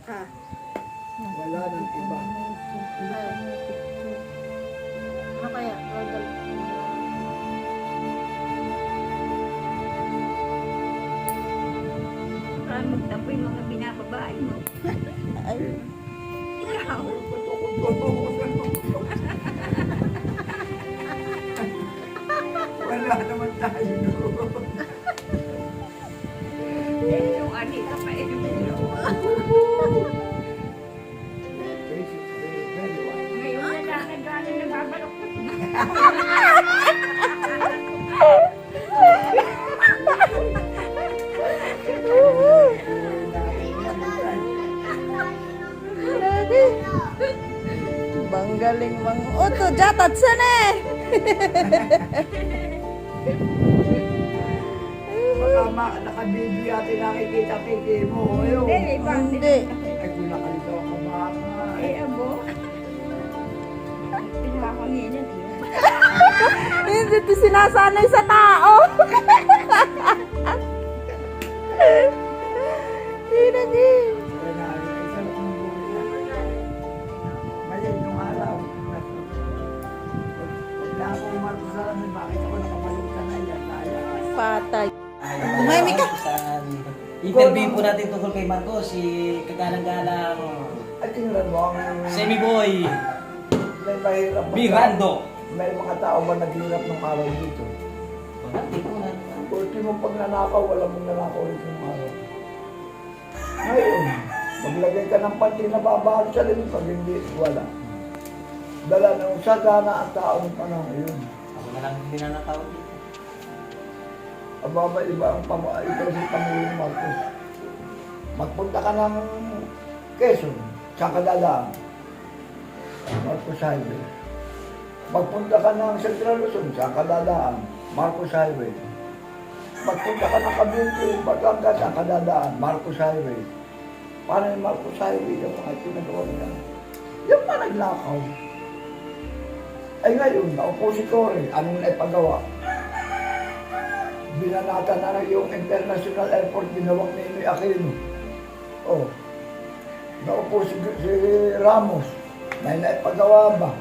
Ah. Wala nang iba. Ano kaya? Saan magtapo yung mga binababae mo? Ay. Ikaw. Wala naman tayo doon. Eh, yung ani ka pa eh. Ngayon na lang nagano nababalok ko. Banggaling mang uto jatat sana. Baka nakabidyo yata nakikita kay mo. Ayun. Hindi, ba? Hindi. Ay, kung nakalito ka mama. Eh, abo. Pinakakanginan eh. Hindi ito sinasanay sa tao. Hinagin. Ngayon, yung araw, pagka ako umarto sa amin, bakit ako nakabalutan na yan? Patay. Umay ka! Interview po natin tungkol kay Marcos, si kagalang-galang At tingnan mo, ang Semi Boy may mahirap. Birando. May mga tao ba naghirap ng araw dito? Ultimo pag nanakaw, wala mong nanakaw ulit ng araw. Ngayon, maglagay ka ng panty na babahal sa limit, pag hindi, wala. Dala ng sagana ang tao ng panahon yun. Ako na lang hindi na natawag dito. Ababa, iba ang ito si Pangulong Marcos. Magpunta ka ng Quezon, saan ka dadaan? Marcos Highway. Magpunta ka ng Central Luzon, saan ka dadaan? Marcos Highway. Magpunta ka ng Cavite, Batangas, saan ka dadaan? Marcos Highway. Paano yung Marcos Highway? Yung mga pinagawa nila. Yung pa naglakaw. Ay ngayon, naupo si Cory, anong naipagawa? Binanatan na yung International Airport, ginawang ni Inoy Aquino. Oh. Naupo si Ramos, may naipagawa ba?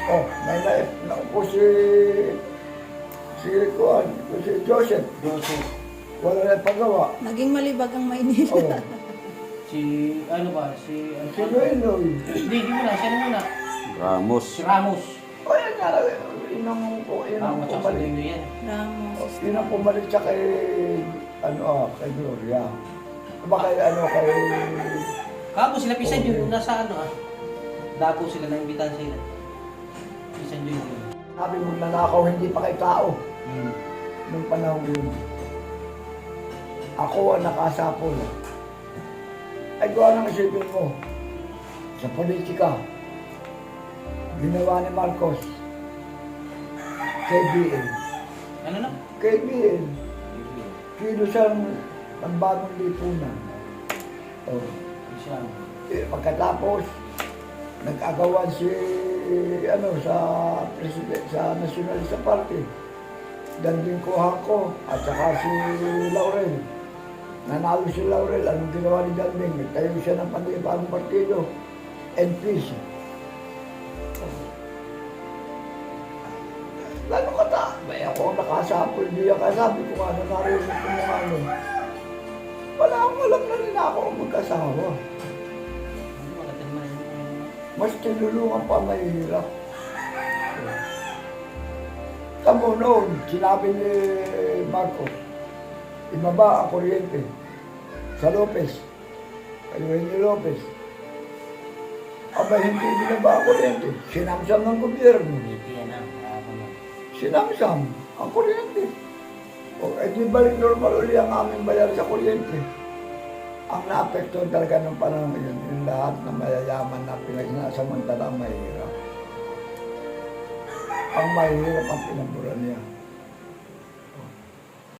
Oh, naupo si Joseph. Wala naipagawa. Naging malibag ang Maynila. Oh. Si, ano ba, si... Si Noy. Hindi muna, siya na muna. Ramos. Si Ramos. O yan nga, yun ang Ramos at pumalit. Sino yan. Ramos. Yun ang pumalit siya kay, kay Gloria. Aba kay, kay... Kapos sila, pisan yun, nasa ano ah. Dapo sila, naimbitan sila. Pisan yun. Sabi mo nanakaw, hindi pa kay tao. Nung panahon yun. Ako ang nakasapol. Ay, gawa ng isipin mo. Sa politika, ginawa ni Marcos, KBL. Ano na? KBL, kilusan ng bagong lipunan. Oh. Siya. Pagkatapos, nag-agawan si, sa president, sa Nationalista Party. Danding Kuhangko at saka si Laurel. Nanalo si Laurel, anong ginawa ni Danding? Nagtayo siya ng panibagong partido, NPC. Lalo ka ta, may ako ang nakasapol, di ako sabi ko nga, narinig ko mga ano. Wala akong alam na rin ako ang magkasawa. Mas tinulungan pa mahirap. Tamo noon, sinabi ni Marcos, ibaba ang kuryente sa Lopez, kay Eugenio Lopez. Aba, hindi binaba ang kuryente. Sinamsam ng gobyerno. Sinamsam ang kuryente. O, di balik normal uli ang aming bayar sa kuryente. Ang naapektuhan talaga ng panahon yun, yung lahat na mayayaman na pinagsasamantala ang mahirap. Ang mahirap ang pinaburan niya.